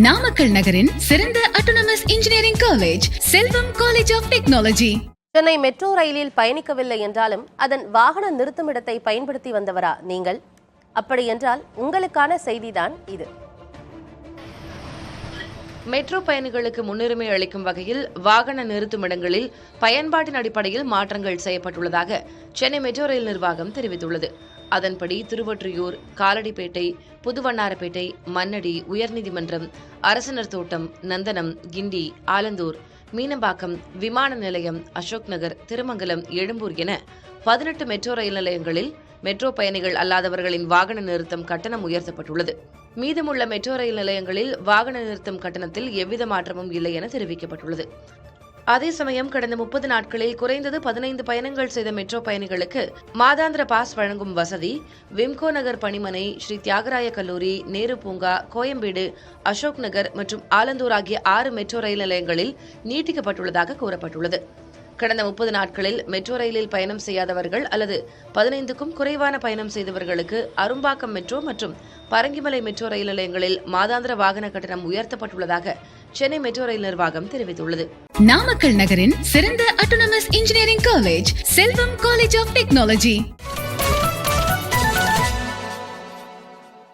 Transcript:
நாமக்கல் நகரின் சிறந்த autonomous engineering college Selvam college of technology. Chennai metro ரயிலில் பயணிக்கவில்லை என்றாலும் அதன் வாகன நிறுத்துமிடத்தை பயன்படுத்தி வந்தவரா நீங்கள்? அப்படி என்றால் உங்களுக்கான செய்திதான் இது. மெட்ரோ பயணிகளுக்கு முன்னுரிமை அளிக்கும் வகையில் வாகன நிறுத்துமிடங்களில் பயன்பாட்டின் அடிப்படையில் மாற்றங்கள் செய்யப்பட்டுள்ளதாக சென்னை மெட்ரோ ரயில் நிர்வாகம் தெரிவித்துள்ளது. அதன்படி திருவொற்றியூர், காலடிப்பேட்டை, புதுவண்ணாரப்பேட்டை, மண்ணடி, உயர்நீதிமன்றம், அரசனர் தோட்டம், நந்தனம், கிண்டி, ஆலந்தூர், மீனம்பாக்கம், விமான நிலையம், அசோக் நகர், திருமங்கலம், எழும்பூர் என 18 மெட்ரோ ரயில் நிலையங்களில் மெட்ரோ பயணிகள் அல்லாதவர்களின் வாகன நிறுத்தம் கட்டணம் உயர்த்தப்பட்டுள்ளது. மீதமுள்ள மெட்ரோ ரயில் நிலையங்களில் வாகன நிறுத்தம் கட்டணத்தில் எவ்வித மாற்றமும் இல்லை என தெரிவிக்கப்பட்டுள்ளது. அதே சமயம் கடந்த 30 நாட்களில் குறைந்தது 15 பயணங்கள் செய்த மெட்ரோ பயணிகளுக்கு மாதாந்திர பாஸ் வழங்கும் வசதி விம்கோ நகர் பணிமனை, ஸ்ரீ தியாகராய கல்லூரி, நேரு பூங்கா, கோயம்பேடு, அசோக் நகர் மற்றும் ஆலந்தூர் ஆகிய 6 மெட்ரோ ரயில் நிலையங்களில் நீட்டிக்கப்பட்டுள்ளதாக கூறப்பட்டுள்ளது. கடந்த 30 நாட்களில் மெட்ரோ ரயிலில் பயணம் செய்யாதவர்கள் அல்லது 15க்கும் குறைவான பயணம் செய்தவர்களுக்கு அரும்பாக்கம் மெட்ரோ மற்றும் பரங்கிமலை மெட்ரோ ரயில் நிலையங்களில் மாதாந்திர வாகன கட்டணம் உயர்த்தப்பட்டுள்ளதாக சென்னை மெட்ரோ ரயில் நிர்வாகம் தெரிவித்துள்ளது. நாமக்கல் நகரின் சிறந்த autonomous engineering college Selvam college of technology.